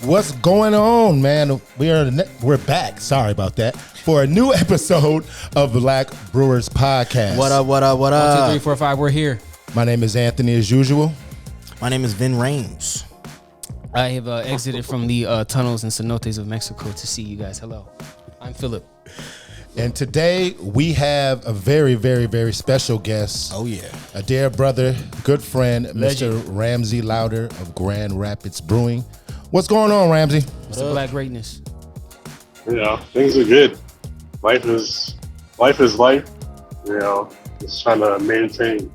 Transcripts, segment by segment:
What's going on, man? We're back. Sorry about that. For a new episode of Black Brewers Podcast. What up? 1, 2, 3, 4, 5. We're here. My name is Anthony, as usual. My name is Vin Rames. I have exited from the tunnels and cenotes of Mexico to see you guys. Hello, I'm Philip. And today we have a very, very, very special guest. Oh, yeah. A dear brother, good friend, Legend. Mr. Ramsey Louder of Grand Rapids Brewing. What's going on, Ramsey? What's the black greatness? You know, things are good. Life is life. You know, just trying to maintain.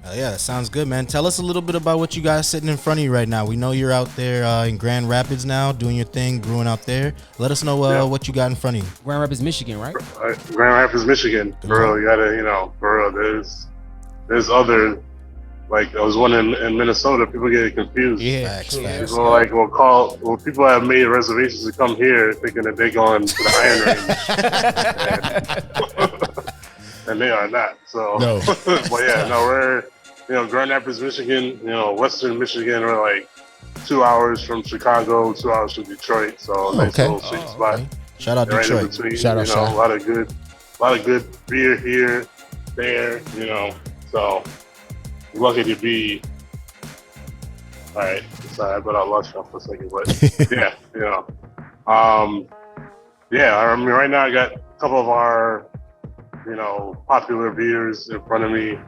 Yeah, that sounds good, man. Tell us a little bit about what you guys sitting in front of you right now. We know you're out there in Grand Rapids now, doing your thing, brewing out there. Let us know what you got in front of you. Grand Rapids, Michigan, right? Grand Rapids, Michigan. Bro, you gotta, bro, there's other, like, there was one in Minnesota. People get confused. Yeah. Facts. People people have made reservations to come here thinking that they're going to the Iron Range. And they are not. So, No. But yeah, no, we're, Grand Rapids, Michigan, Western Michigan, we're like 2 hours from Chicago, 2 hours from Detroit. So nice little sweet spot. Okay. Shout out Right Detroit. in between, Shout out. a lot of good beer here, there, so lucky to be. All right, sorry, I bet I lost you for a second, but I mean, right now I got a couple of our, popular beers in front of me.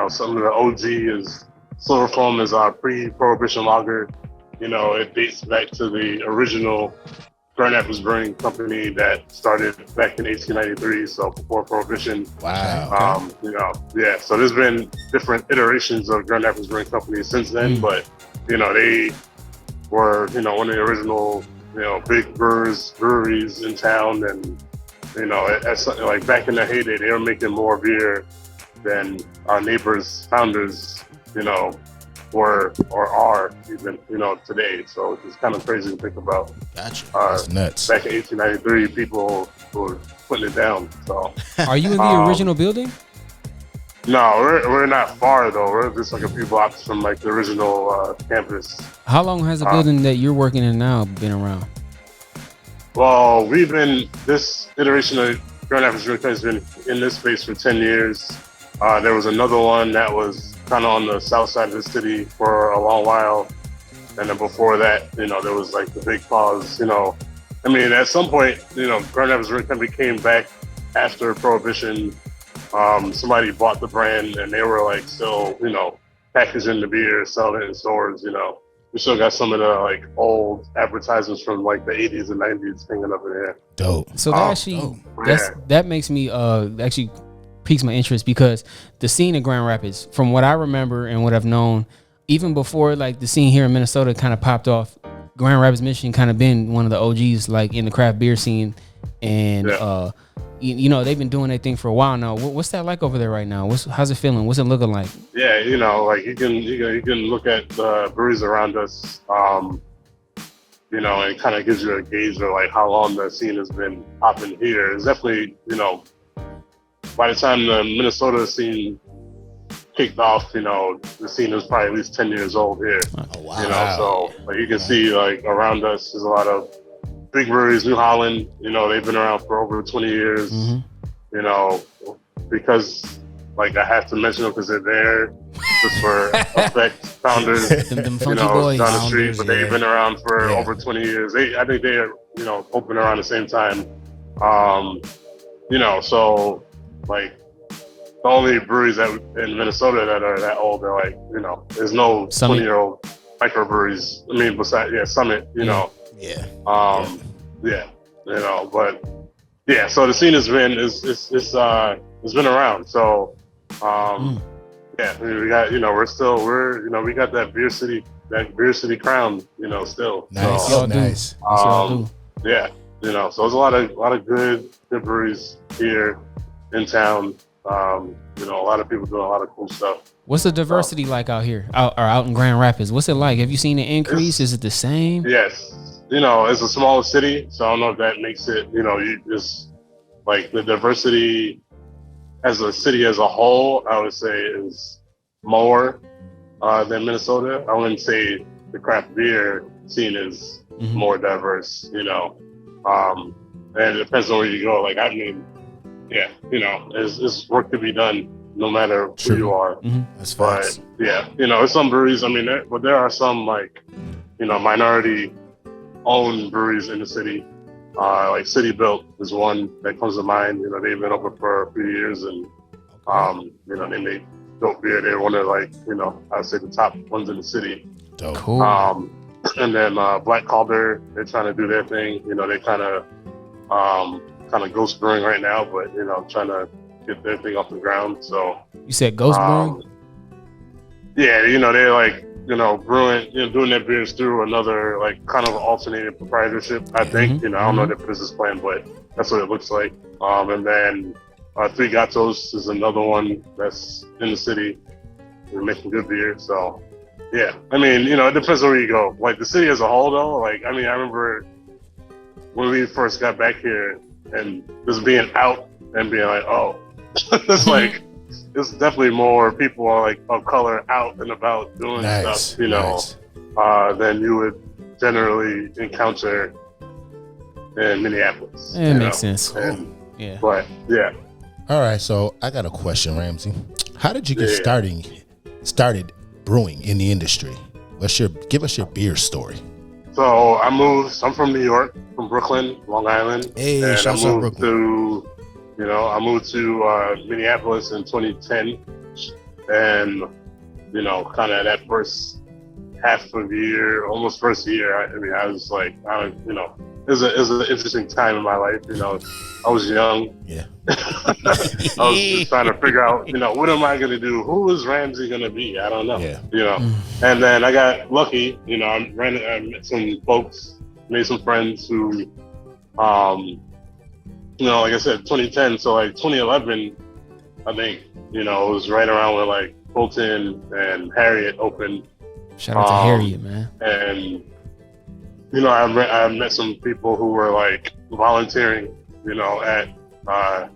Some of the OG is Silver Foam is our pre-Prohibition lager. It dates back to the original Grand Rapids Brewing Company that started back in 1893, so before Prohibition. Wow. So there's been different iterations of Grand Rapids Brewing Company since then, but they were one of the original big breweries in town, and like back in the heyday, they were making more beer than our neighbors, founders, were or are even, today. So it's kind of crazy to think about. Gotcha. That's nuts. Back in 1893, people were putting it down. So Are you in the original building? no, we're not far though. We're just like a few blocks from like the original campus. How long has the building that you're working in now been around? Well, this iteration of Grand Rapids Brewing Company has been in this space for 10 years. There was another one that was kind of on the south side of the city for a long while. And then before that, there was like the big pause, I mean, at some point, Grand Rapids Brewing Company came back after Prohibition. Somebody bought the brand and they were like still, packaging the beer, selling it in stores, We still got some of the like old advertisements from like the 80s and 90s hanging up in there. Dope. So that makes me actually piques my interest, because the scene in Grand Rapids, from what I remember and what I've known, even before like the scene here in Minnesota kind of popped off, Grand Rapids, Michigan kind of been one of the OGs like in the craft beer scene, and they've been doing their thing for a while now. What's that like over there right now? How's it feeling? What's it looking like? Yeah, like you can look at the breweries around us, and it kind of gives you a gauge of like how long the scene has been popping here. It's definitely, by the time the Minnesota scene kicked off, the scene was probably at least 10 years old here. Oh, wow. So like you can see like around us, there's a lot of big breweries. New Holland, they've been around for over 20 years. Because like I have to mention them because they're there just for effect. Founders, them funky boys down the street, but they've been around for Yeah. over 20 years. I think they're open around the same time. So like the only breweries that in Minnesota that are that old are like, there's no 20-year-old microbreweries. I mean, besides Summit, Yeah. But yeah, so the scene has been it's been around. So yeah, I mean, we got we got that beer city crown, still. Nice. So, Nice. yeah, so there's a lot of good breweries here in town. A lot of people doing a lot of cool stuff. What's the diversity like out here, out in Grand Rapids? What's it like? Have you seen an increase? Is it the same? Yes. It's a smaller city, so I don't know if that makes it, you just like the diversity as a city as a whole, I would say is more than Minnesota. I wouldn't say the craft beer scene is more diverse, you know. And it depends on where you go. Like, I mean, yeah, you know, it's work to be done no matter who you are. That's facts. But yeah, you know, some breweries, I mean, but there are some, like, you know, minority owned breweries in the city. Like City Built is one that comes to mind. You know, they've been open for a few years, and you know, they make dope beer. They're one of, like, you know, I'd say the top ones in the city. Dope. Cool. And then Black Calder, they're trying to do their thing. You know, they kind of ghost brewing right now, but, you know, trying to get their thing off the ground. So You said ghost brewing? yeah, you know, they're like, you know, brewing, you know, doing their beers through another, like, kind of alternative proprietorship, I think. You know, I don't know their business plan, but that's what it looks like. And then Three Gatos is another one that's in the city. We're making good beer. So, yeah. I mean, you know, it depends on where you go. Like, the city as a whole, though, like, I mean, I remember when we first got back here and just being out and being like, oh, it's like, it's definitely more people are, like, of color out and about doing stuff, you know, than you would generally encounter in Minneapolis. It makes sense. And, yeah. But yeah. All right, so I got a question, Ramsey. How did you get started brewing in the industry? Give us your beer story. So I'm from New York, from Brooklyn, Long Island. Hey, and shouts out Brooklyn. I moved to Minneapolis in 2010, and, you know, kind of that first half of the year, almost first year, I was like, you know, it was an interesting time in my life. You know, I was young. Yeah. I was just trying to figure out, you know, what am I going to do? Who is Ramsey going to be? I don't know. Yeah. You know, and then I got lucky. You know, I met some folks, made some friends who, you know, like I said, 2010. So like 2011, I think, you know, it was right around when, like, Fulton and Harriet opened. Shout out to Harriet, man. And, you know, I met some people who were, like, volunteering, you know, at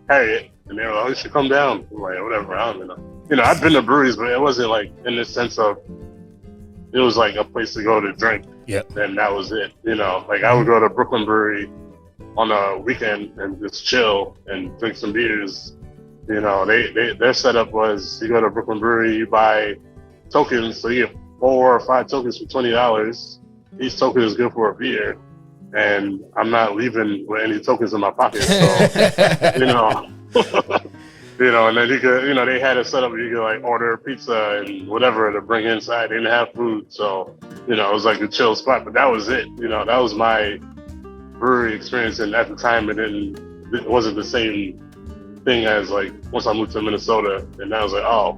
Harriet, and they were like, oh, you should come down. I'm like, whatever, I don't know. You know, I've been to breweries, but it wasn't, like, in the sense of, it was like a place to go to drink. Yep. And that was it. You know, like, I would go to Brooklyn Brewery on a weekend and just chill and drink some beers. You know, their setup was, you go to Brooklyn Brewery, you buy tokens, so you get 4 or 5 tokens for $20. Each token is good for a beer, and I'm not leaving with any tokens in my pocket. So, you know, you know, and then you could, you know, they had a setup where you could, like, order pizza and whatever to bring inside. They didn't have food, so, you know, it was like a chill spot. But that was it. You know, that was my brewery experience, and at the time, it wasn't the same thing as, like, once I moved to Minnesota, and I was like, oh,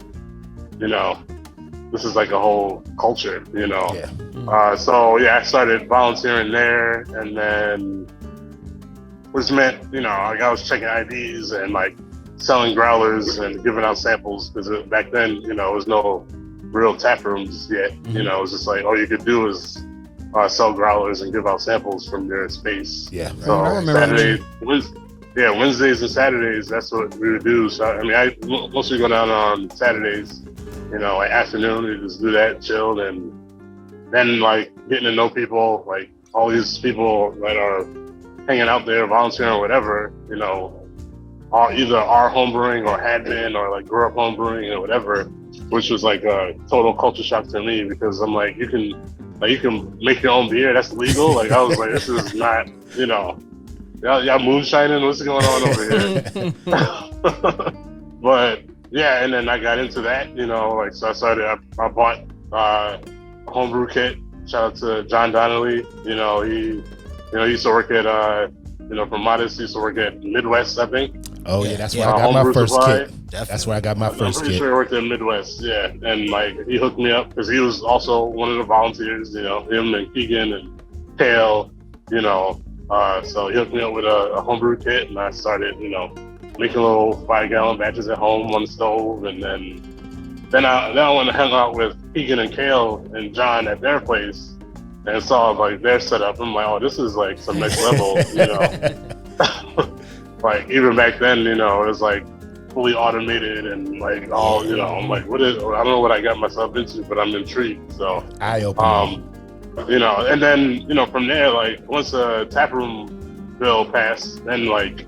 you know, this is like a whole culture, you know. Yeah. So yeah, I started volunteering there, and then, which meant, you know, like, I was checking IDs and, like, selling growlers and giving out samples, because back then, you know, there was no real tap rooms yet. You know, it was just like, all you could do is sell growlers and give out samples from your space. Yeah. So Wednesdays and Saturdays, that's what we would do. So I mean, I mostly go down on Saturdays. You know, like, afternoon, we just do that, chilled, and then, like, getting to know people, like, all these people that are hanging out there, volunteering or whatever, you know, either are homebrewing or had been, or, like, grew up homebrewing or whatever, which was, like, a total culture shock to me, because I'm like, you can make your own beer, that's legal. Like, I was like, this is not, you know, y'all moonshining, what's going on over here? But yeah, and then I got into that, you know, like, so I bought a homebrew kit. Shout out to John Donnelly. You know, he used to work at, you know, from Modest, he used to work at Midwest, I think. Oh yeah, that's where I got my first supply. kit. That's where I got my first I'm pretty kit. sure he worked at Midwest, yeah. And, like, he hooked me up, because he was also one of the volunteers, you know, him and Keegan and Kale, you know. So he hooked me up with a homebrew kit, and I started, you know, making little 5-gallon batches at home on the stove, and then I went to hang out with Keegan and Kale and John at their place, and saw, like, their setup. I'm like, oh, this is, like, some next level, you know. Like, even back then, you know, it was, like, fully automated and, like, all, you know, I'm like, I don't know what I got myself into, but I'm intrigued. So Eye-opening. And then, from there, like, once the taproom bill passed, then, like,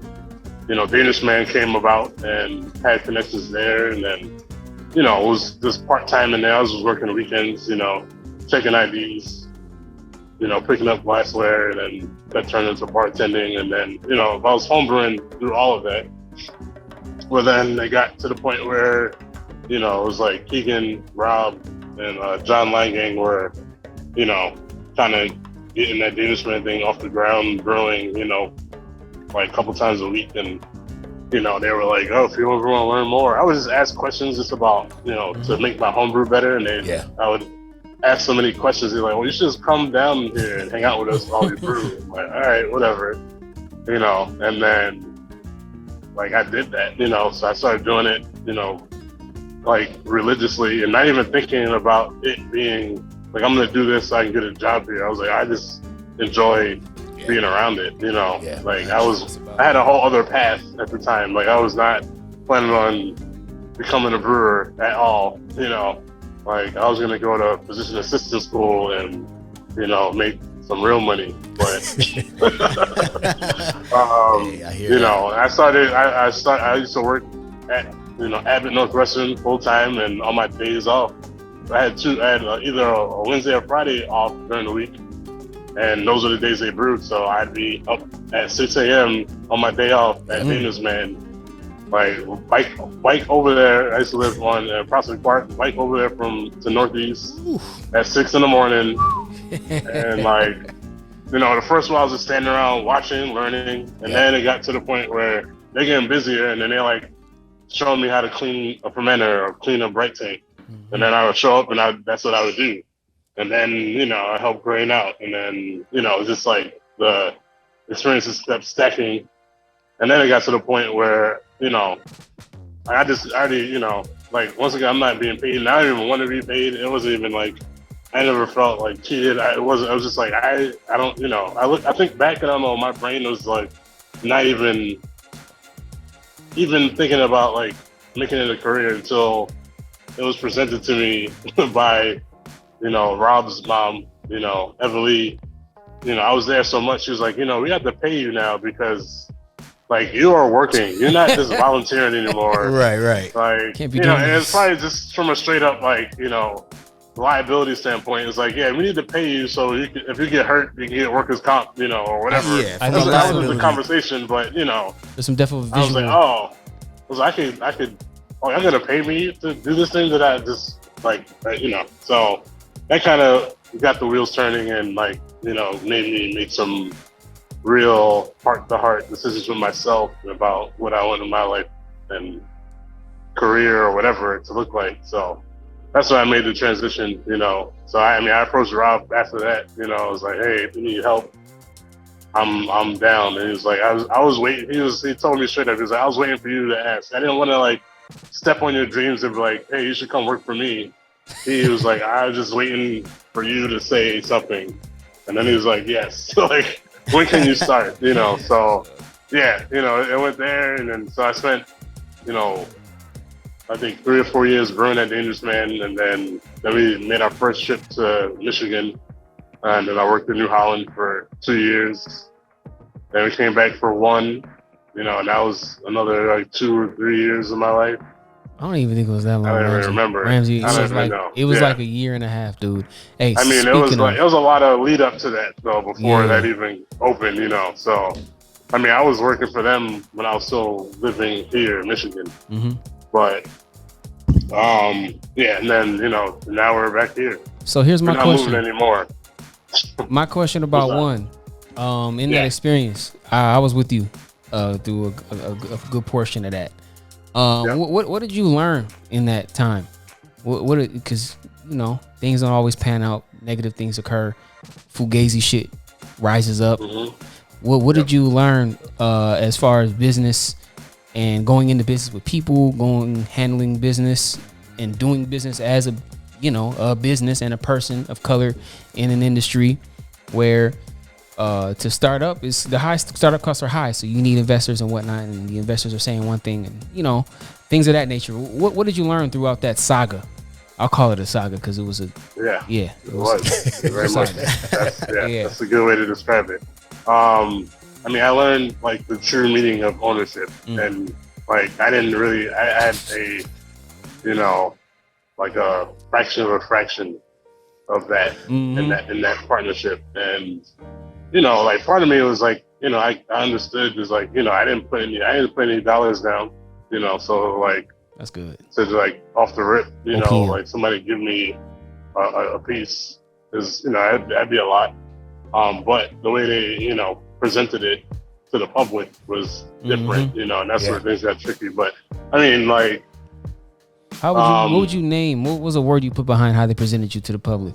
Danish Man came about and had connections there. And then, it was just part-time in there. I was just working the weekends, checking IDs, picking up glassware, and then that turned into bartending. And then, I was homebrewing through all of that. Well, then they got to the point where, it was like Keegan, Rob, and John Langang were, kind of getting that Danish Man thing off the ground, brewing, like a couple times a week. And, they were like, oh, if you want to learn more, I would just ask questions just about, to make my homebrew better. And I would ask so many questions. They're like, well, you should just come down here and hang out with us while we brew. I'm like, all right, whatever, and then, like, I did that, so I started doing it, like, religiously, and not even thinking about it being, like, I'm going to do this so I can get a job here. I was like, I just enjoy being around it, like, I had a whole other path at the time. Like, I was not planning on becoming a brewer at all, like, I was going to go to physician assistant school and, make some real money, but I used to work at Abbott Northwestern full time, and on my days off, I had either a Wednesday or Friday off during the week, and those are the days they brewed. So I'd be up at 6 a.m. on my day off at Danish Man, like bike over there. I used to live on Prospect Park. Bike over there to Northeast at 6 in the morning. And like, the first while I was just standing around watching, learning, and then it got to the point where they're getting busier, and then they're like showing me how to clean a fermenter or clean a bright tank. And then I would show up, and that's what I would do. And then, I helped grain out, and then, just like the experiences kept stacking. And then it got to the point where, I already, like, once again, I'm not being paid, and I don't even want to be paid. It wasn't even like, I never felt like cheated. I was just like, I don't, I think back, and I don't know, my brain was like not even thinking about like making it a career until it was presented to me by, Rob's mom, Everly. I was there so much. She was like, we have to pay you now because like you are working. You're not just volunteering anymore. Right. Can't Like, be doing and this. it's probably just from a straight up like, liability standpoint. It's like, we need to pay you so if you get hurt, you can get workers comp, or whatever. Yeah, I that think was the conversation, but there's some definitely I was visual. like, I could, y'all gonna pay me to do this thing that I just like, so that kind of got the wheels turning and like, made me make some real heart-to-heart decisions with myself about what I want in my life and career or whatever to look like. So that's why I made the transition, So I approached Rob after that, I was like, hey, if you need help, I'm down. And he was like, I was waiting. He told me straight up, he was like, I was waiting for you to ask. I didn't want to like step on your dreams and be like, hey, you should come work for me. He was like, I was just waiting for you to say something. And then he was like, yes. Like, when can you start? So yeah, it went there. And then, so I spent, I think 3 or 4 years brewing at Dangerous Man. And then we made our first trip to Michigan. And then I worked in New Holland for 2 years. Then we came back for 1, and that was another like 2 or 3 years of my life. I don't even think it was that long. I don't even remember. Ramsey, it was like a year and a half, dude. Hey, it was a lot of lead up to that though before that even opened, So, I was working for them when I was still living here in Michigan. Mm-hmm. But, and then now we're back here. So here's my we're not question. moving anymore. My question about that experience, I was with you through a good portion of that. What did you learn in that time? Because things don't always pan out. Negative things occur. Fugazi shit rises up. Mm-hmm. What did you learn as far as business and going into business with people, handling business and doing business as a business and a person of color in an industry where to start up is the high startup costs are high, so you need investors and whatnot, and the investors are saying one thing and things of that nature. What did you learn throughout that saga? I'll call it a saga because it was a it it was very much. That's a good way to describe it. I mean, I learned like the true meaning of ownership, and like I had a, you know, like a fraction of that in that partnership, and you know, like part of me was like, you know, I understood is like, you know, I didn't put any dollars down, you know, so like that's good. So like off the rip, you know, OPM. like somebody give me a piece is, you know, that'd be a lot. But the way they, you know, presented it to the public was different, you know, and that's where things got tricky. But I mean, like, what would you name? What was a word you put behind how they presented you to the public?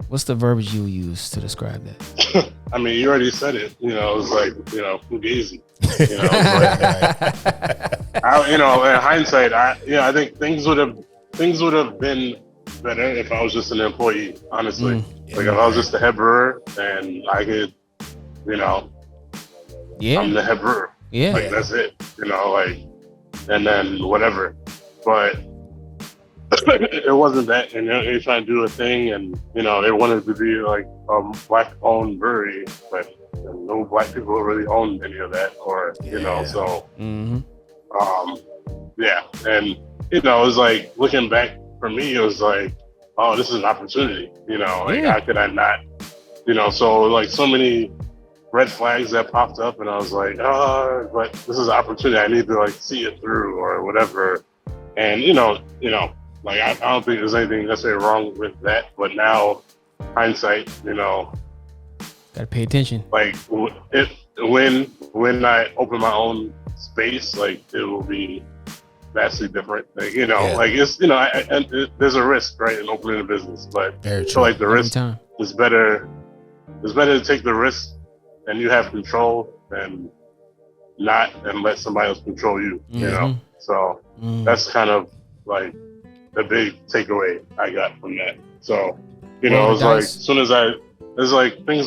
What's the verbiage you use to describe that? I mean, you already said it. You know, it was like, you know, fugazi. You know, like, you know, in hindsight, I think things would have been better if I was just an employee. Honestly, like if I was just the head brewer and I could, you know, I'm the head brewer. Like that's it. You know, like, and then whatever. But it wasn't that, and they trying to do a thing, and you know they wanted to be like a black-owned brewery, but no black people really owned any of that, or you know, so and you know it was like looking back for me, it was like, oh, this is an opportunity, you know, like how could I not, you know, so like so many red flags that popped up, and I was like, oh, but this is an opportunity, I need to like see it through or whatever, and you know. Like, I don't think there's anything necessarily wrong with that, but now, hindsight, you know. Gotta pay attention. Like, when I open my own space, like, it will be vastly different. Like, you know, like, it's, you know, there's a risk, right, in opening a business, but so, like, the risk is better. It's better to take the risk and you have control than not and let somebody else control you, you know? So, that's kind of, like, the big takeaway I got from that. So, you know, it was like, as soon as it's like things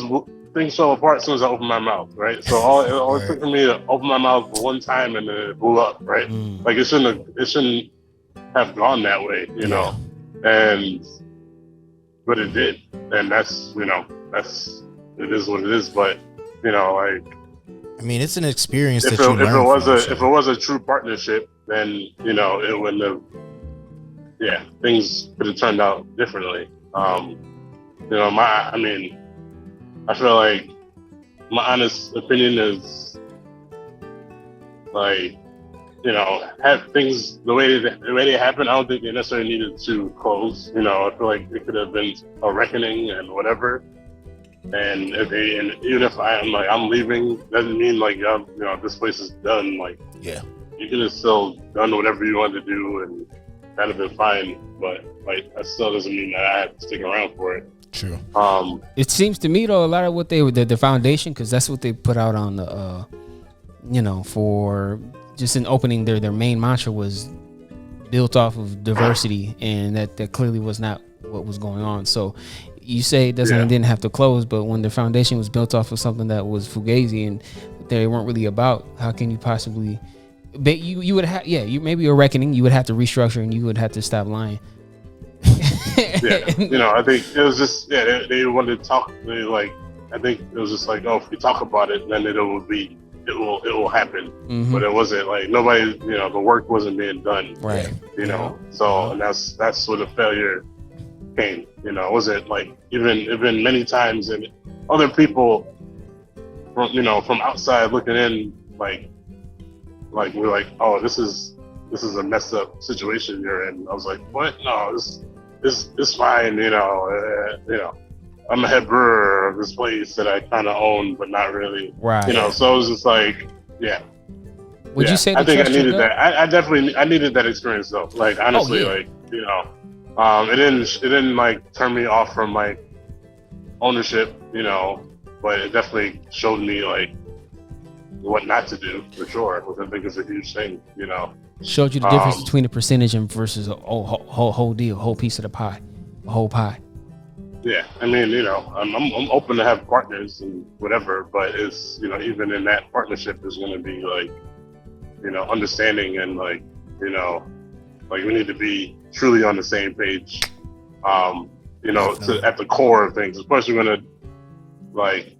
fell apart as soon as I opened my mouth, right? So all it took for me to open my mouth one time and then it blew up, right? Like it shouldn't have gone that way, you know? But it did. And that's, you know, it is what it is. But, you know, like, I mean, it's an experience if that you learn from. If it was a true partnership, then, you know, it wouldn't have, things could have turned out differently. You know, I feel like my honest opinion is like, you know, have things the way they happen. I don't think they necessarily needed to close. You know, I feel like it could have been a reckoning and whatever. And even if I'm leaving, doesn't mean like, you know, this place is done. Like, you could have still done whatever you wanted to do and that'd have been fine, but like that still doesn't mean that I have to stick around for it. True. It seems to me though, a lot of what the foundation, because that's what they put out on the, you know, for just in opening their main mantra was built off of diversity, and that clearly was not what was going on. So you say it didn't have to close, but when the foundation was built off of something that was fugazi and they weren't really about, how can you possibly? But you would have you maybe a reckoning. You would have to restructure and you would have to stop lying. You know, I think it was just they wanted to talk. I think it was just like, oh, if we talk about it, then it will happen. But it wasn't like nobody. You know, the work wasn't being done. Right. You know, so and that's where the failure came. You know, it wasn't like even many times and other people from outside looking in like we're like, oh, this is a messed up situation you're in. I was like, what? No, this fine. You know, I'm a head brewer of this place that I kind of own, but not really. Right. You know, so it was just like, Would you say? I think I needed that. I definitely needed that experience though. Like honestly, like you know, it didn't like turn me off from like ownership. You know, but it definitely showed me like what not to do for sure, which I think is a huge thing, you know. Showed you the difference between the percentage and versus a whole deal, whole piece of the pie, a whole pie. Yeah, I mean, you know, I'm open to have partners and whatever, but it's, you know, even in that partnership, there's going to be like, you know, understanding and like, you know, Like we need to be truly on the same page. At the core of things, especially when it like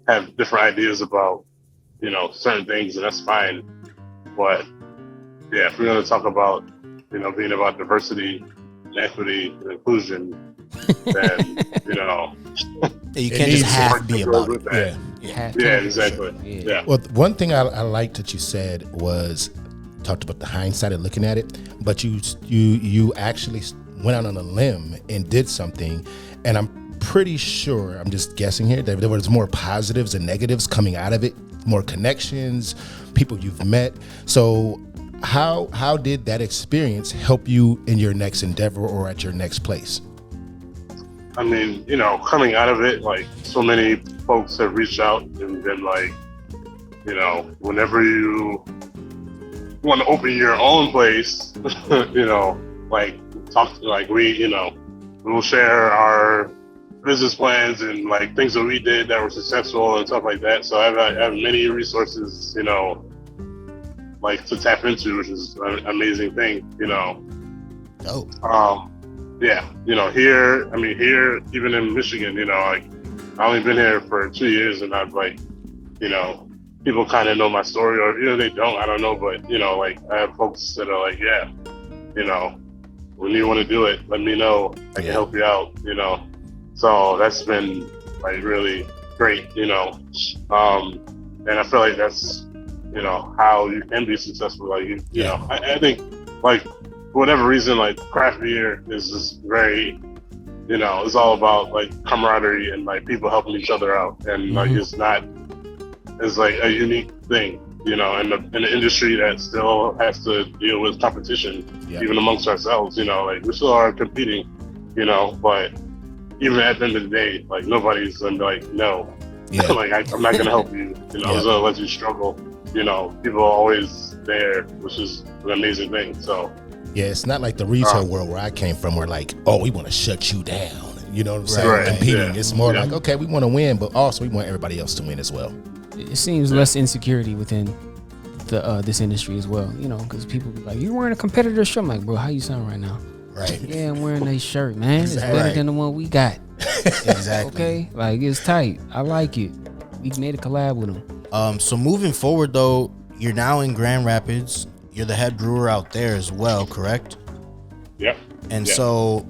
have different ideas about, certain things, and that's fine. But yeah, if we're going to talk about, being about diversity and equity and inclusion, then, you can't just half be about it. Yeah, exactly. Yeah. Well, one thing I liked that you said was talked about the hindsight of looking at it, but you actually went out on a limb and did something, and I'm pretty sure, I'm just guessing here, that there was more positives and negatives coming out of it, more connections, people you've met. So how did that experience help you in your next endeavor or at your next place? I mean, coming out of it, like so many folks have reached out and been like, whenever you want to open your own place, like talk to, like we'll share our business plans and like things that we did that were successful and stuff like that. So I have many resources, like to tap into, which is an amazing thing, here, even in Michigan, like I only been here for 2 years, and I've like, people kind of know my story, or they don't, I don't know, but like I have folks that are like, when you want to do it, let me know, I can help you out, so that's been like really great, and I feel like that's how you can be successful. Like I think like for whatever reason, like craft beer is just very, it's all about like camaraderie and like people helping each other out, and like it's like a unique thing, in the industry that still has to deal with competition, even amongst ourselves. Like we still are competing, but even at the end of the day, like nobody's gonna be like, no, like I'm not gonna help you. I'm gonna let you struggle. People are always there, which is an amazing thing. So yeah, it's not like the retail world where I came from, where like, oh, we want to shut you down. You know what I'm saying? Right. Competing. Yeah. It's more like, okay, we want to win, but also we want everybody else to win as well. It seems less insecurity within the this industry as well, because people be like, you're wearing a competitor's shirt. I'm like, bro, how you sound right now? Right. Yeah, I'm wearing a shirt, man. It's better than the one we got. Exactly. Okay? Like, it's tight. I like it. We made a collab with them. So moving forward, though, you're now in Grand Rapids. You're the head brewer out there as well, correct? Yep. And so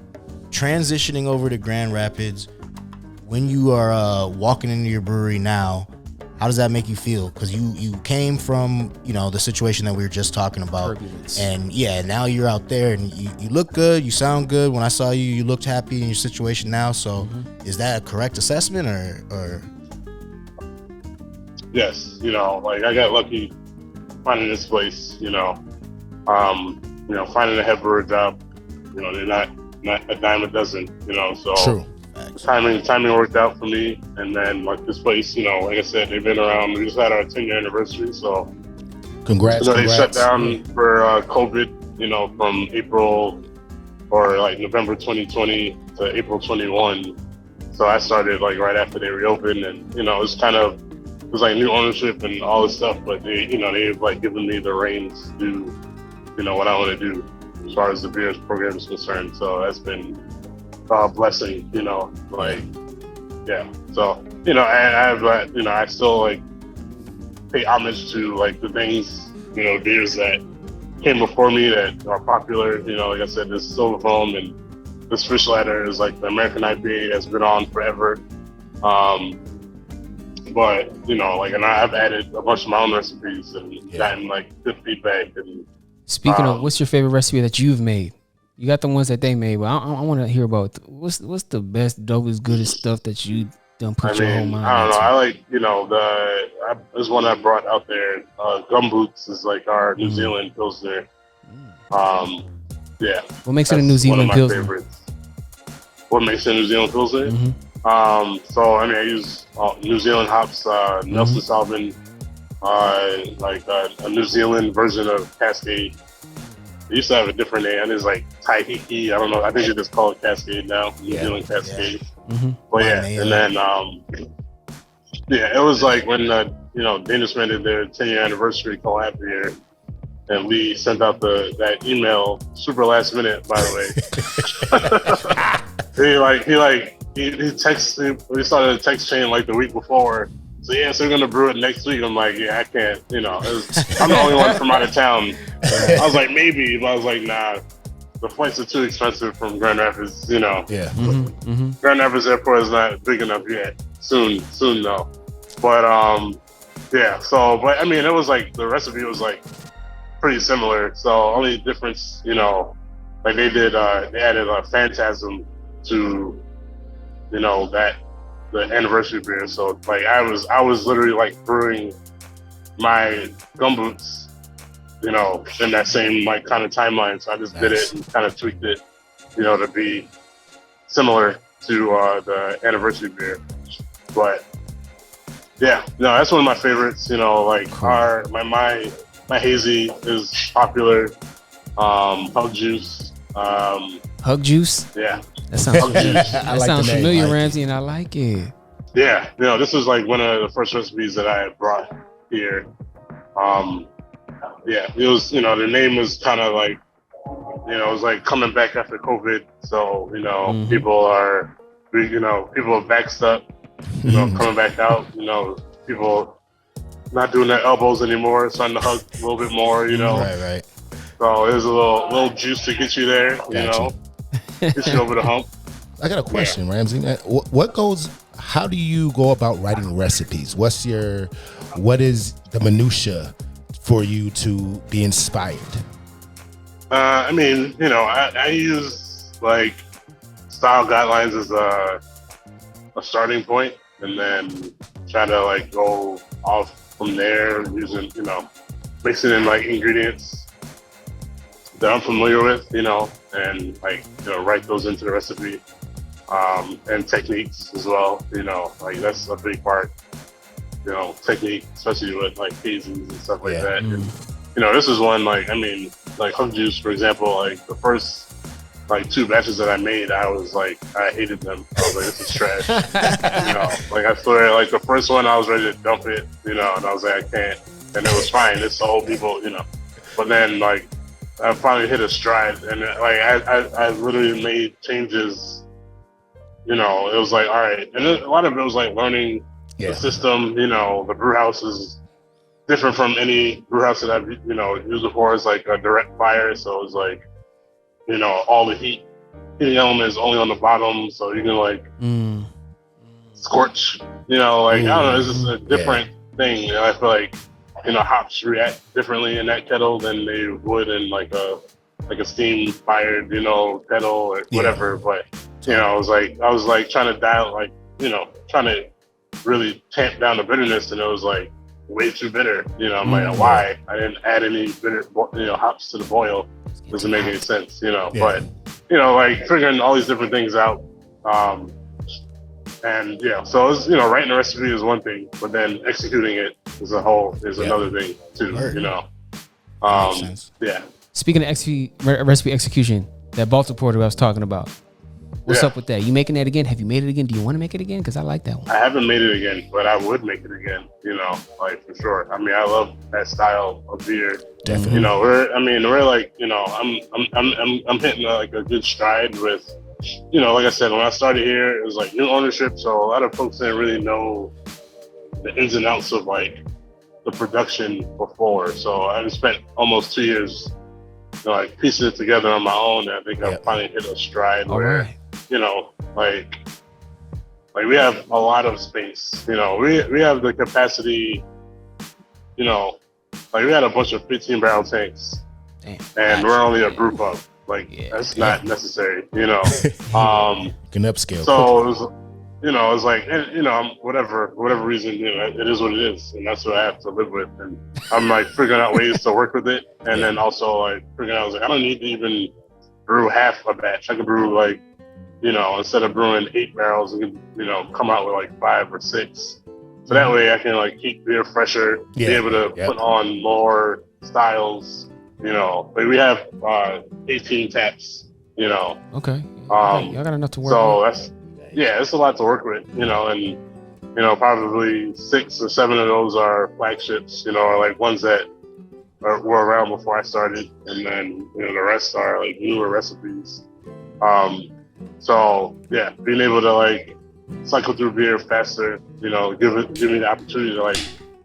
transitioning over to Grand Rapids, when you are walking into your brewery now, how does that make you feel? Because you came from, the situation that we were just talking about. Turbulence. And now you're out there and you look good, you sound good. When I saw you, you looked happy in your situation now. So is that a correct assessment or? Yes, like I got lucky finding this place, finding a head brewer job, they're not a dime a dozen, so True. Timing worked out for me. And then like this place, like I said, they've been around, we just had our 10-year anniversary, so Congrats. they shut down for COVID, from April or like November 2020 to April 21. So I started like right after they reopened, and it was like new ownership and all this stuff, but they've like given me the reins to do, what I want to do as far as the beers program is concerned. So that's been a blessing, like, yeah. So, I still like pay homage to like the things, beers that came before me that are popular. Like I said, this Silver Foam and this Fish Ladder is like the American IPA that's been on forever. But, and I've added a bunch of my own recipes and gotten like good feedback. And speaking of, what's your favorite recipe that you've made? You got the ones that they made, but I want to hear about what's the best, dopest, goodest stuff that you done put your whole mind I don't know. into? I like, there's one I brought out there. Gumboots is like our New Zealand Pilsner. Yeah. What makes it a New Zealand Pilsner? Favorites. What makes it a New Zealand Pilsner? So I use New Zealand hops, Nelson Sauvin, like a New Zealand version of Cascade. They used to have a different name. It's like Tahiti. I don't know. I think they just call it Cascade now. New Zealand Cascade. But and then it was like when Danish Men did their 10-year anniversary collab here, and Lee sent out that email super last minute, by the way. he we started a text chain like the week before. So yeah, so we're gonna brew it next week. I'm like, yeah, I can't, I'm the only one from out of town. I was like, maybe, but I was like, nah, the flights are too expensive from Grand Rapids, Yeah. Grand Rapids Airport is not big enough yet. Soon though. But yeah, so but I mean it was like the recipe was like pretty similar. So only difference, like they added a Phantasm to the anniversary beer. So like I was literally like brewing my gumboots, in that same like kind of timeline. So I just did it and kind of tweaked it, to be similar to the anniversary beer. But yeah, no, that's one of my favorites. Like cool. My hazy is popular. Hug Juice. Hug Juice? Yeah. That sounds that sounds familiar, Ramsey, and I like it. Yeah, this is like one of the first recipes that I brought here. Yeah, it was, the name was kind of like, it was like coming back after COVID. So, people are backed up, coming back out, people not doing their elbows anymore, starting to hug a little bit more, Right. So there's a little juice to get you there, get you over the hump. I got a question, Ramsey. How do you go about writing recipes? What is the minutia for you to be inspired? I mean, I use like style guidelines as a starting point, and then try to like go off from there using, mixing in like ingredients that I'm familiar with, and like, write those into the recipe, and techniques as well, like that's a big part, technique, especially with like hazies and stuff like that. And, this is one, like, I mean, like Hug Juice, for example, like the first like 2 batches that I made, I was like, I hated them. I was like, this is trash. Like I swear, like the first one I was ready to dump it, and I was like, I can't. And it was fine. It's the whole people, But then like I finally hit a stride, and like I literally made changes. It was like, all right. And a lot of it was like learning the system. The brew house is different from any brew house that I've used before. It's like a direct fire, so it was like, all the heating element is only on the bottom, so you can like scorch. I don't know. It's just a different thing. I feel like hops react differently in that kettle than they would in like a steam fired kettle or whatever. But I was like trying to dial, like trying to really tamp down the bitterness, and it was like way too bitter. I'm like, why? I didn't add any bitter hops to the boil. Doesn't make any sense, But like figuring all these different things out. And so it's, writing a recipe is one thing, but then executing it is another thing too. Yeah. Speaking of recipe execution, that Baltic Porter I was talking about. What's up with that? You making that again? Have you made it again? Do you want to make it again? Because I like that one. I haven't made it again, but I would make it again. Like for sure. I mean, I love that style of beer. Definitely. We're like, I'm hitting like a good stride with, like I said, when I started here, it was like new ownership, so a lot of folks didn't really know the ins and outs of like the production before. So I spent almost 2 years, like piecing it together on my own. And I think I finally hit a stride where, like we have a lot of space. We have the capacity. Like we had a bunch of 15 barrel tanks, and we're only a brew pub. Like that's not necessary. Can upscale. So it was, it's like, whatever reason, it is what it is, and that's what I have to live with. And I'm like figuring out ways to work with it, and then also like figuring out, I was like, I don't need to even brew half a batch. I can brew like, instead of brewing 8 barrels, I can, come out with like 5 or 6. So that way I can like keep beer fresher, be able to put on more styles. Like we have 18 taps. Okay. Y'all got enough to work. So that's it's a lot to work with. And probably 6 or 7 of those are flagships. Or like ones that were around before I started, and then the rest are like newer recipes. So yeah, being able to like cycle through beer faster, give me the opportunity to like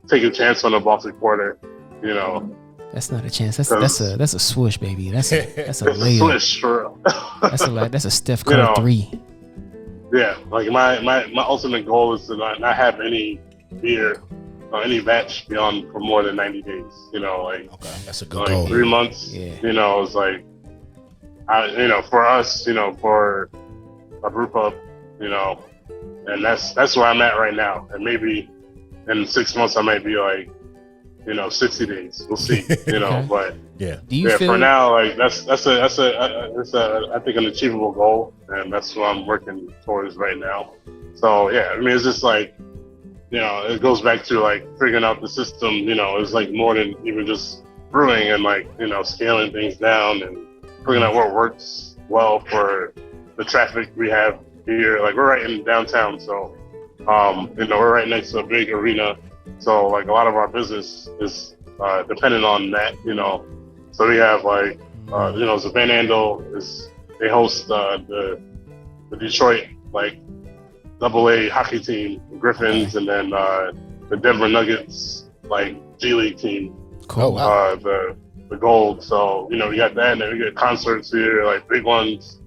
take a chance on a Baltic Porter, That's not a chance. That's a swoosh, baby. That's a layup. Swoosh for real. that's a Steph Curry 3. Yeah, like my ultimate goal is to not have any beer or any batch beyond for more than 90 days. Okay, that's a good like goal. 3 months. Yeah. It's like, for us, for a brew pub, and that's where I'm at right now. And maybe in 6 months I might be like, 60 days. We'll see. But Yeah. Do you feel for now, like that's I think an achievable goal, and that's what I'm working towards right now. So yeah, I mean, it's just like, it goes back to like figuring out the system. It's like more than even just brewing and like scaling things down and figuring out what works well for the traffic we have here. Like we're right in downtown, so we're right next to a big arena. So like a lot of our business is dependent on that. So we have like Van Andel they host the Detroit like AA hockey team, Griffins, and then the Denver Nuggets like G League team. Cool. Wow. The Gold. So we got that, and then we get concerts here, like big ones.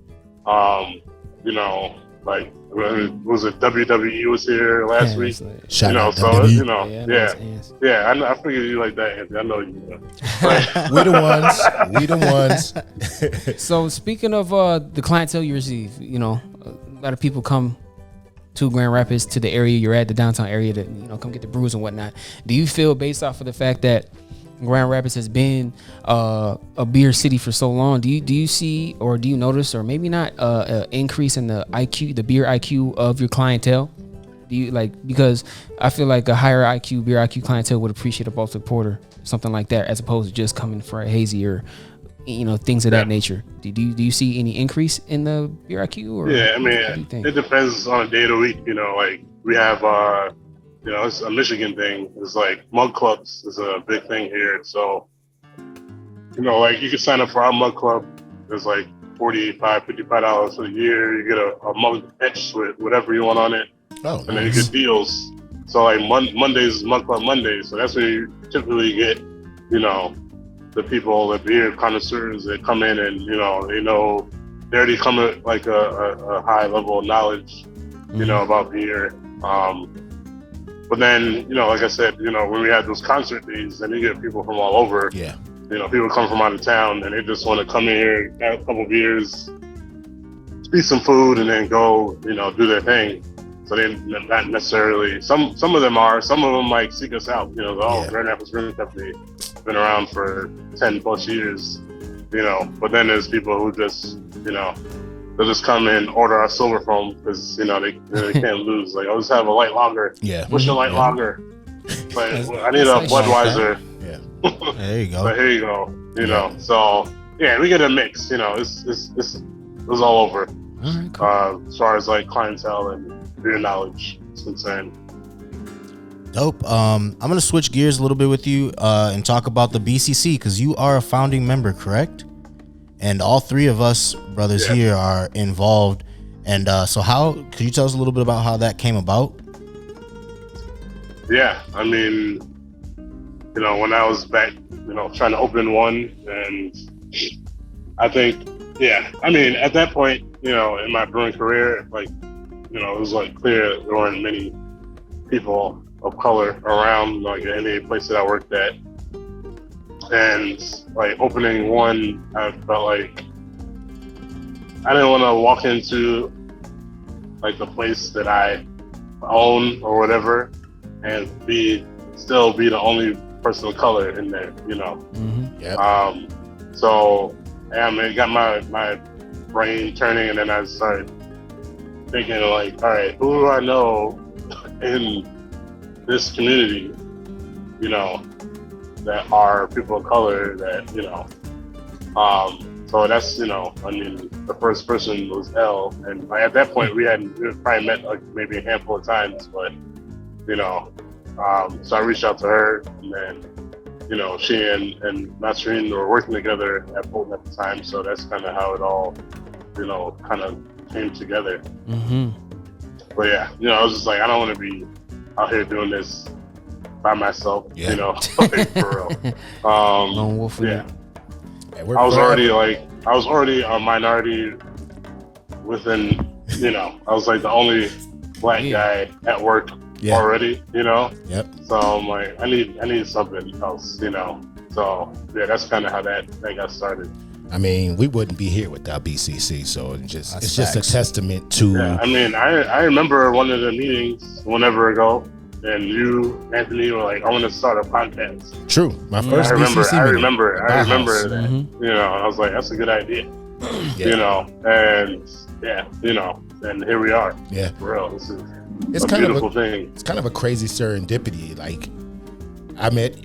Like was it WWE was here last week? Shout out so WWE. Yeah. I figured you like that, Anthony. I know you. We the ones. So speaking of the clientele you receive, a lot of people come to Grand Rapids, to the area you're at, the downtown area, to come get the brews and whatnot. Do you feel, based off of the fact that Grand Rapids has been a beer city for so long, do you see, or do you notice, or maybe not, an increase in the beer IQ of your clientele? Do you because I feel like a higher beer IQ clientele would appreciate a Baltic Porter, something like that, as opposed to just coming for a hazy or things of that nature. Do you see any increase in the beer IQ? Or yeah, I mean, it depends on a day of the week. Like we have it's a Michigan thing. It's like mug clubs is a big thing here. So, like you can sign up for our mug club. It's like $55 for the year. You get a mug etched with whatever you want on it. Oh, and then you get deals. So like Mondays is Mug Club Mondays. So that's where you typically get, the people, the beer connoisseurs that come in and, they already come with like a high level of knowledge, about beer. But then, like I said, when we have those concert days, then you get people from all over. Yeah. People come from out of town and they just want to come in here, have a couple beers, eat some food, and then go, do their thing. So they're not necessarily, some of them like seek us out, Grand Rapids Brewing Company, been around for 10 plus years, but then there's people who just, they'll just come and order our silver foam because, they can't lose. Like, I'll just have a light lager. Yeah. What's your light lager? But I need a Budweiser. Yeah. There you go. But here you go, So, yeah, we get a mix, it's all over. All right, cool. As far as like clientele and beer knowledge is concerned. Dope. I'm gonna switch gears a little bit with you and talk about the BCC, because you are a founding member, correct? And all three of us brothers here are involved. And so could you tell us a little bit about how that came about? Yeah, I mean, when I was back, trying to open one, and I think, at that point, in my brewing career, like, it was like clear there weren't many people of color around, like in any place that I worked at. And like opening one, I felt like I didn't want to walk into like the place that I own or whatever and still be the only person of color in there, Mm-hmm. Yep. So it got my brain turning, and then I started thinking like, all right, who do I know in this community, that are people of color that, so that's, the first person was L, and at that point we probably met like maybe a handful of times, but, so I reached out to her, and then, she and Nasreen were working together at Fulton at the time, so that's kind of how it all, kind of came together. Mm-hmm. But yeah, I was just like, I don't want to be out here doing this by myself, like, for real. Lone wolf. Yeah. I was already a minority within, I was like the only black guy at work already, Yep. So I'm like, I need something else, So yeah, that's kind of how that got started. I mean, we wouldn't be here without BCC, so it's just a testament to. Yeah, I mean, I remember one of the meetings whenever ago, and you, Anthony, were like, I want to start a podcast. True. My first BCC I meeting. remember that. Mm-hmm. I was like, that's a good idea. And and here we are. Yeah. For real. This is It's a kind of beautiful thing. It's kind of a crazy serendipity. Like, I met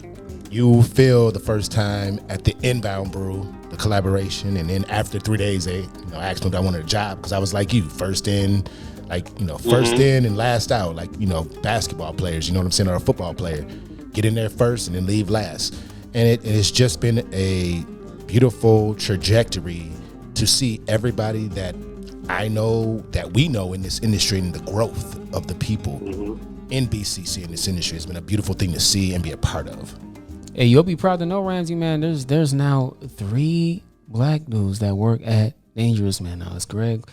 you, Phill, the first time at the Inbound Brew, the collaboration, and then after 3 days, they asked me if I wanted a job because I was like you, first in, first in and last out, like basketball players, you know what I'm saying, or a football player, get in there first and then leave last, and it's just been a beautiful trajectory to see everybody that I know, that we know in this industry, and the growth of the people in BCC in this industry has been a beautiful thing to see and be a part of. Hey, you'll be proud to know, Ramsey, man, there's now 3 black dudes that work at Dangerous, man. Now it's Greg,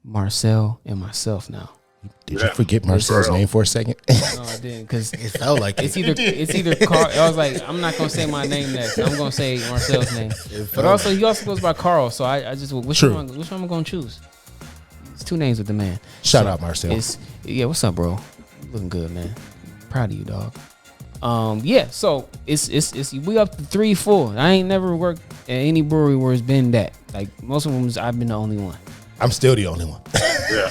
Marcel, and myself now. Did you forget Marcel's name for a second? No, I didn't, because It felt like it's either Carl. I was like, I'm not gonna say my name next. I'm gonna say Marcel's name. But also, he also goes by Carl. So I just which one I'm gonna choose? It's 2 names with the man. Shout out Marcel. What's up, bro? Looking good, man. Proud of you, dog. So it's we up to 3, 4. I ain't never worked at any brewery where it's been that. Like most of them, I've been the only one. I'm still the only one. Yeah.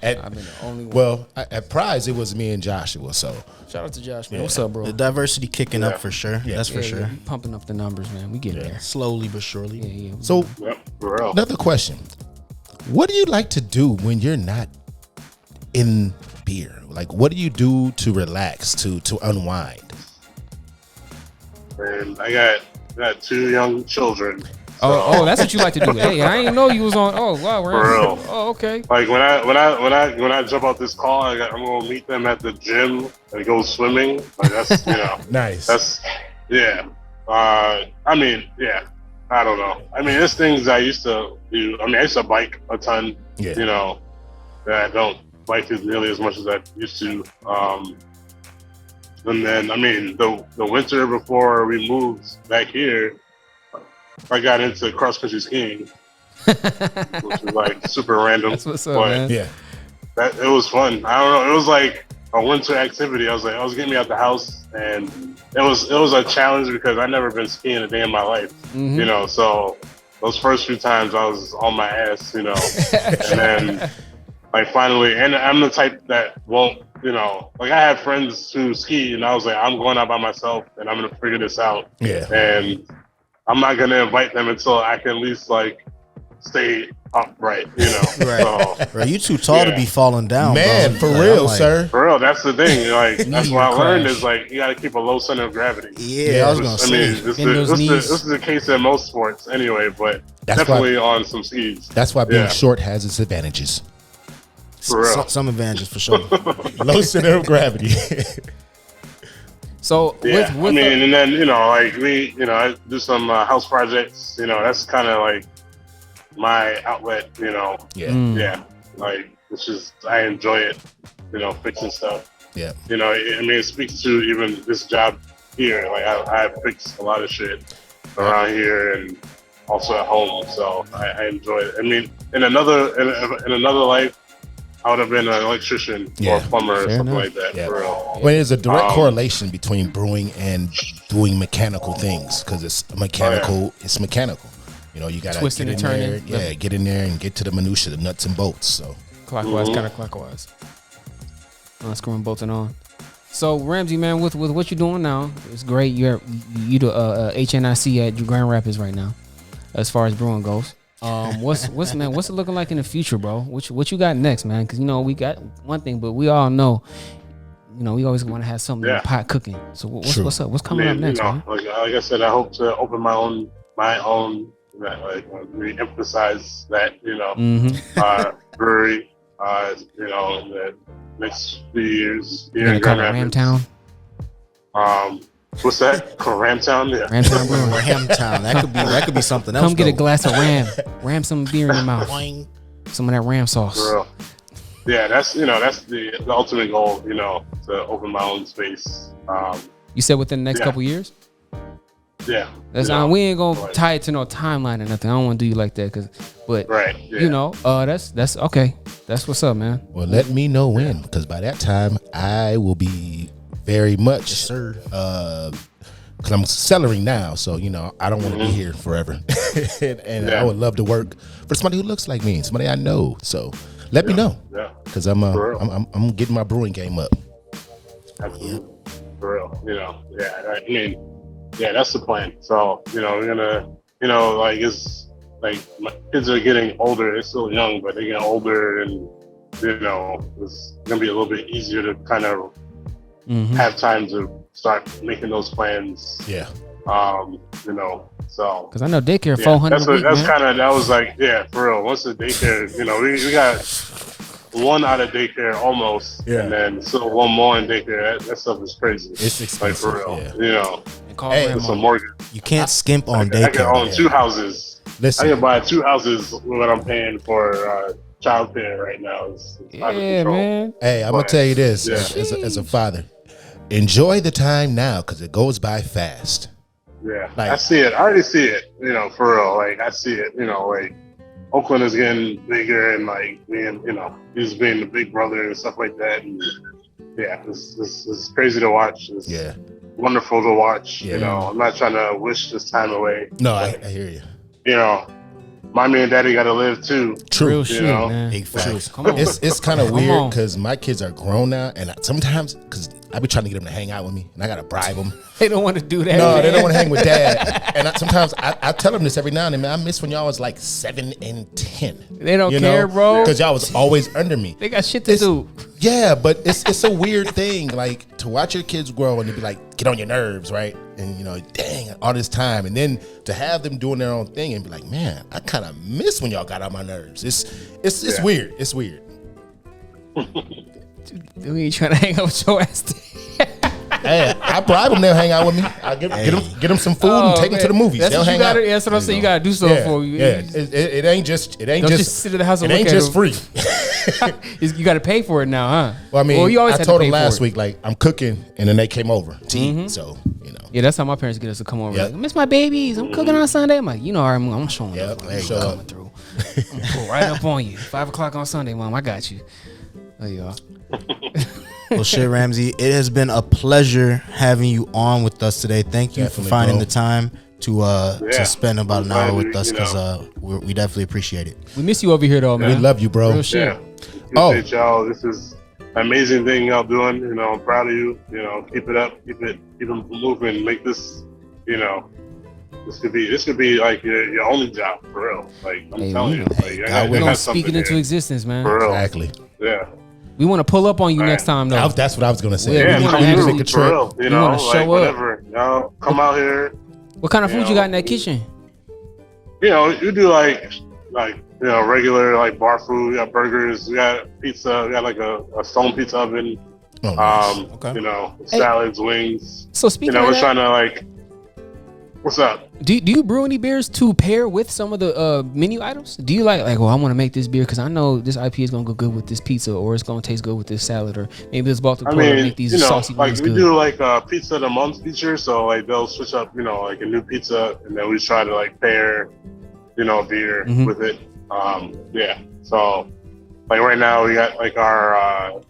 I've been the only one. Well, at Prize, it was me and Joshua. So shout out to Josh, man. What's up, bro? the diversity kicking up for sure. Yeah, that's for sure. We pumping up the numbers, man. We getting there. Slowly but surely. Yeah. So For real. another question: what do you like to do when you're not in beer? Like, what do you do to relax, to unwind? And I got 2 young children. Oh, that's what you like to do. Hey, I didn't know you was on. Oh, wow, For real. Oh, okay. Like when I jump out this call, I'm gonna meet them at the gym and go swimming. Like that's Nice. That's I don't know. I mean, there's things I used to do. I mean, I used to bike a ton. Yeah. That I don't bike as nearly as much as I used to. And then I mean, the winter before we moved back here, I got into cross country skiing, which is like super random. That's what's up, man. Yeah. It was fun. I don't know. It was like a winter activity. I was getting me out the house, and it was a challenge because I'd never been skiing a day in my life. Mm-hmm. So those first few times I was on my ass, and then like finally, and I'm the type that won't, like I have friends who ski, and I was like, I'm going out by myself, and I'm gonna figure this out. Yeah. And I'm not gonna invite them until I can at least like stay upright, Right. So, Bro, you too tall to be falling down, Man, bro. for Like, real, I'm like, sir. for real, that's the thing. Like that's what I learned crash. is like you gotta keep a low center of gravity. Yeah, I was gonna I say. mean, this is the case in most sports anyway, but That's definitely on some skis. That's why being short has its advantages. For real. Some advantages for sure. Low center of gravity. So Yeah, with I mean, and then like we, I do some house projects. That's kind of like my outlet. Yeah. Yeah, like it's just I enjoy it. Fixing stuff. Yeah. I mean, it speaks to even this job here. Like I fix a lot of shit around here and also at home, so I enjoy it. I mean, in another life, I would have been an electrician or a plumber or something like that. Yeah. For real. Well, there's a direct correlation between brewing and doing mechanical things because it's mechanical. It's mechanical. You got to Twisting get in and there. turning. Yeah, get in there and get to the minutia, the nuts and bolts. So clockwise, counterclockwise. Screwing bolting on. So Ramsey, man, with what you're doing now, it's great. You do HNIC at Grand Rapids right now, as far as brewing goes. What's it looking like in the future, bro? What you got next, man? Because we got one thing, but we all know we always want to have something in the pot cooking. So what's up? What's coming up next, man? Like I said, I hope to open my own re-emphasize that, brewery, in the next few years. You're gonna call it Ramtown? What's that? Ramtown? Yeah. Ramtown Brewery. Ramtown. That could be something else. Come get a glass of Ram some beer in your mouth. Some of that Ram sauce. For real. Yeah, that's the ultimate goal, to open my own space. You said within the next couple years? Yeah. That's we ain't gonna tie it to no timeline or nothing. I don't want to do you like that, right. Yeah. That's okay. That's what's up, man. Well, let me know when, because by that time I will be very much, sir. Because I'm cellaring now, so I don't want to be here forever, and I would love to work for somebody who looks like me, somebody I know. So let me know, because I'm getting my brewing game up. Absolutely, for real. I mean. Yeah, that's the plan. So, we're gonna, it's like my kids are getting older. They're still young, but they're getting older, and it's gonna be a little bit easier to kind of have time to start making those plans. Yeah. So because I know daycare 400. That was like, for real. Once the daycare, we got one out of daycare almost, and then still one more in daycare. That stuff is crazy. It's expensive, like for real. It's a mortgage. You can't skimp on daycare. I can own 2 houses. Listen, I can buy 2 houses with what I'm paying for childcare right now. It's out of control. Man. Hey, I'm gonna tell you this as a father, enjoy the time now because it goes by fast. Yeah, I see it. I already see it. For real. Like I see it. Like Oakland is getting bigger and like being, he's being the big brother and stuff like that. And it's crazy to watch. It's wonderful to watch. I'm not trying to wish this time away. No, I hear you. Mommy and daddy got to live too. True. Real shit, man. Big facts. Come on. It's kind of weird because my kids are grown now, and sometimes because I be trying to get them to hang out with me, and I gotta bribe them. They don't want to do that. No, man. they don't want to hang with dad. And sometimes I tell them this every now and then. Man, I miss when y'all was like 7 and 10. They don't care, bro. Because y'all was always under me. They got shit to do. Yeah, but it's a weird thing, like to watch your kids grow and to be like, get on your nerves, right? And dang, all this time, and then to have them doing their own thing and be like, man, I kind of miss when y'all got on my nerves. It's weird. It's weird. We ain't trying to hang out with your ass. Hey, I bribe them. They'll hang out with me. I get them some food and take them to the movies. They'll hang out. That's what I'm saying. You gotta do something for you. Yeah, it ain't just sit at the house. It ain't just free. You got to pay for it now, huh? Well, I mean, you always I told them last week, like I'm cooking, and then they came over to eat. So Yeah, that's how my parents get us to come over. Like, I miss my babies. I'm cooking on Sunday. I'm like, I'm showing up. I'm coming through. I'm gonna pull right up on you. 5:00 on Sunday, Mom. I got you. There you are. Well, shit, Ramsey, it has been a pleasure having you on with us today. Thank you for finding the time to spend about an hour with us, because we definitely appreciate it. We miss you over here, though, man. We love you, bro. Real shit. Appreciate y'all. This is an amazing thing y'all doing. I'm proud of you. Keep it up. Keep it moving. Make this. This could be like your only job for real. Like I'm telling you. We're gonna speak it into existence, man. For real. Exactly. Yeah. We want to pull up on you next time, though. That's what I was gonna say. Yeah, we come need to through, make a trip. Real, we want to show up. Whatever. Come out here. What kind of food you got in that kitchen? You do like regular like bar food. We got burgers. We got pizza. We got like a stone pizza oven. Oh, nice. Salads, wings. So speaking of we're that, trying to what's up? Do you brew any beers to pair with some of the menu items? Do you like I want to make this beer because I know this IPA is gonna go good with this pizza, or it's gonna taste good with this salad, or maybe this Baltic Porter make these saucy ones good. We do like a pizza of the month feature, so like they'll switch up, like a new pizza, and then we try to like pair, beer with it. So like right now we got like our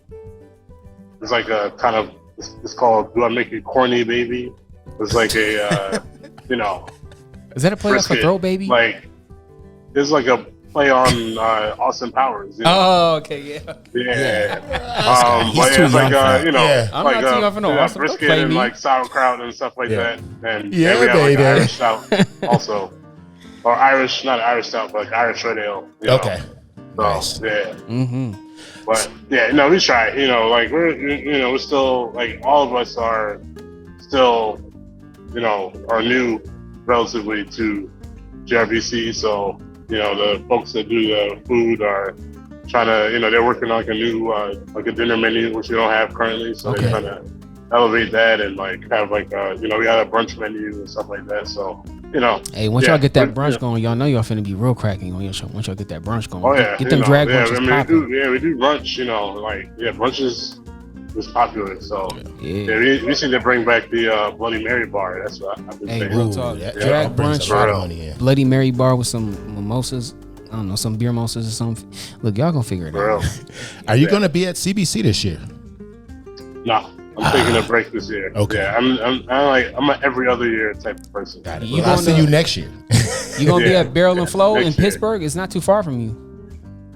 it's like a kind of it's called Do I Make It Corny Baby? It's like a Is that a play off for Throw Baby? Like, it's like a play on Austin Powers. Oh, okay, yeah. He's too young for that. I'm not too young for no Austin. Brisket and like sauerkraut and stuff like that. And we have like Irish stout also, or not Irish stout, but like Irish red ale. Okay. So, Nice. Yeah. Mm-hmm. But yeah, no, we try. You know, like we're still like all of us are still, you know, are new relatively to GRBC. So you know, the folks that do the food are trying to, you know, they're working on like a new like a dinner menu which we don't have currently. So they're trying to elevate that and like have like you know, we got a brunch menu and stuff like that. So you know, hey, once y'all get that brunch going, y'all know y'all finna be real cracking on your show. Once y'all get that brunch going, oh yeah, get them drag brunches popping. We do brunch. You know, like brunch is popular. So we seem to bring back the Bloody Mary bar. That's what I've been saying. Real talk. Drag brunch, Bloody Mary bar with some mimosas. I don't know, some beer mimosas or something. Look, y'all gonna figure it out. Are you gonna be at CBC this year? No. I'm taking a break this year. Okay. Yeah, I'm an every other year type of person. Got it. I'll see you next year. You gonna be at Barrel and Flow in Pittsburgh? It's not too far from you.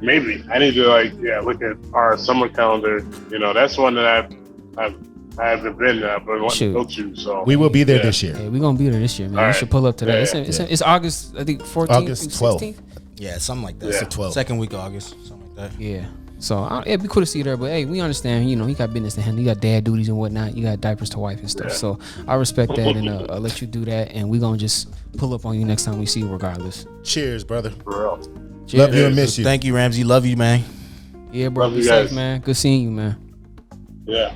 Maybe I need to look at our summer calendar. You know, that's one that I haven't been there, but I want to go to. So we will be there this year. Yeah, we're gonna be there this year, man. All we should pull up to that. It's August, I think 14th, August 12th. 16th. Yeah, something like that. It's the 12th. Second week of August, something like that. Yeah. So it'd be cool to see you there, but hey, we understand. You know, he got business to handle. You got dad duties and whatnot. You got diapers to wipe and stuff. So I respect that, and I'll let you do that. And we gonna just pull up on you next time we see you, regardless. Cheers, brother. For real. Cheers. Love you and miss you. Thank you, Ramsey. Love you, man. Yeah, bro. Love Be you safe, guys. man. Good seeing you, man. Yeah.